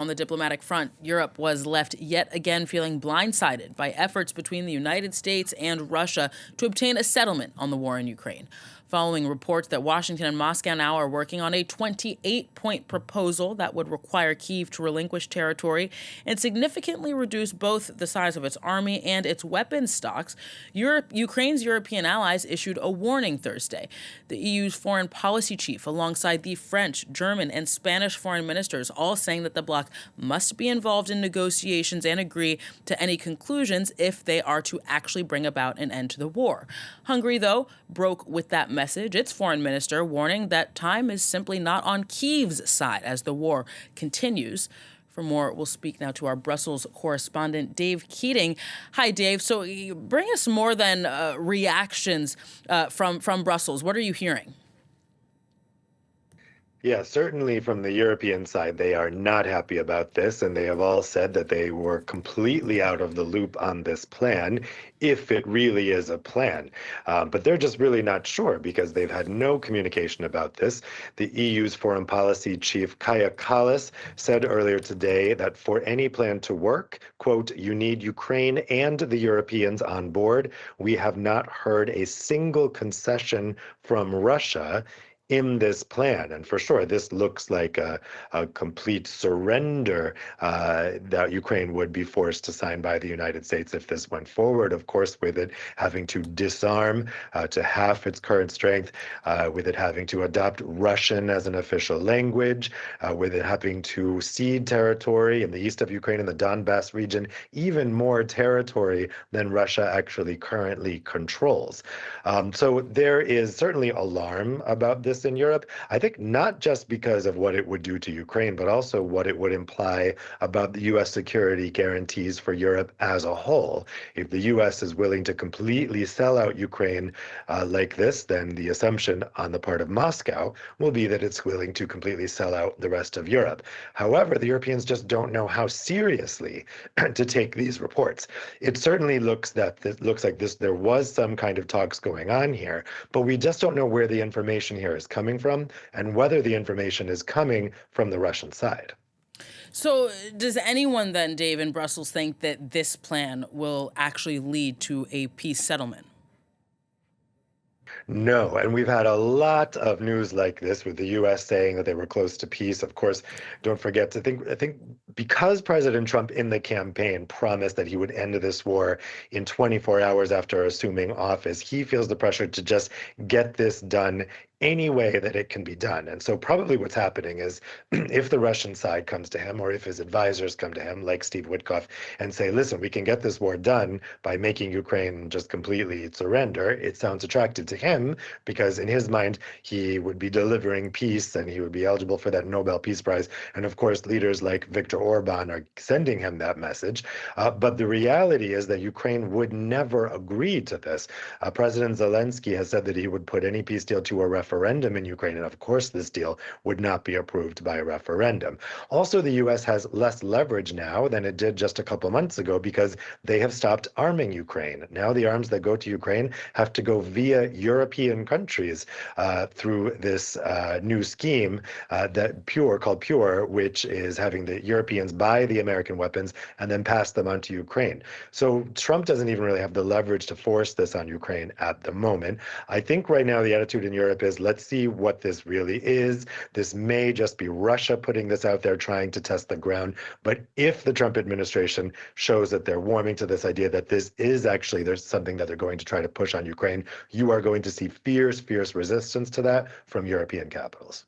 On the diplomatic front, Europe was left yet again feeling blindsided by efforts between the United States and Russia to obtain a settlement on the war in Ukraine. Following reports that Washington and Moscow now are working on a 28-point proposal that would require Kyiv to relinquish territory and significantly reduce both the size of its army and its weapons stocks, Ukraine's European allies issued a warning Thursday. The EU's foreign policy chief, alongside the French, German, and Spanish foreign ministers, all saying that the bloc must be involved in negotiations and agree to any conclusions if they are to actually bring about an end to the war. Hungary, though, broke with that message, its foreign minister warning that time is simply not on Kyiv's side as the war continues. For more, we'll speak now to our Brussels correspondent, Dave Keating. Hi, Dave. So bring us more than reactions from Brussels. What are you hearing? Yeah, certainly from the European side, they are not happy about this, and they have all said that they were completely out of the loop on this plan, if it really is a plan. But they're just really not sure because they've had no communication about this. The EU's foreign policy chief, Kaja Kallas, said earlier today that for any plan to work, quote, you need Ukraine and the Europeans on board. We have not heard a single concession from Russia in this plan. And for sure, this looks like a complete surrender that Ukraine would be forced to sign by the United States if this went forward, of course, with it having to disarm to half its current strength, with it having to adopt Russian as an official language, with it having to cede territory in the east of Ukraine in the Donbas region, even more territory than Russia actually currently controls. So there is certainly alarm about this in Europe. I think not just because of what it would do to Ukraine, but also what it would imply about the U.S. security guarantees for Europe as a whole. If the U.S. is willing to completely sell out Ukraine like this, then the assumption on the part of Moscow will be that it's willing to completely sell out the rest of Europe. However, the Europeans just don't know how seriously to take these reports. It certainly looks like this. There was some kind of talks going on here, but we just don't know where the information here is coming from and whether the information is coming from the Russian side. So does anyone then, Dave, in Brussels think that this plan will actually lead to a peace settlement? No, and we've had a lot of news like this with the U.S. saying that they were close to peace. Of course, don't forget to think, I think because President Trump in the campaign promised that he would end this war in 24 hours after assuming office, he feels the pressure to just get this done any way that it can be done. And so probably what's happening is if the Russian side comes to him or if his advisors come to him, like Steve Witkoff, and say, listen, we can get this war done by making Ukraine just completely surrender, it sounds attractive to him because in his mind, he would be delivering peace and he would be eligible for that Nobel Peace Prize. And of course, leaders like Viktor Orban are sending him that message. But the reality is that Ukraine would never agree to this. President Zelensky has said that he would put any peace deal to a referendum in Ukraine. And of course, this deal would not be approved by a referendum. Also, the U.S. has less leverage now than it did just a couple months ago because they have stopped arming Ukraine. Now the arms that go to Ukraine have to go via European countries through this new scheme called PURE, which is having the Europeans buy the American weapons and then pass them on to Ukraine. So Trump doesn't even really have the leverage to force this on Ukraine at the moment. I think right now the attitude in Europe is let's see what this really is. This may just be Russia putting this out there trying to test the ground. But if the Trump administration shows that they're warming to this idea that this is actually there's something that they're going to try to push on Ukraine, you are going to see fierce resistance to that from European capitals.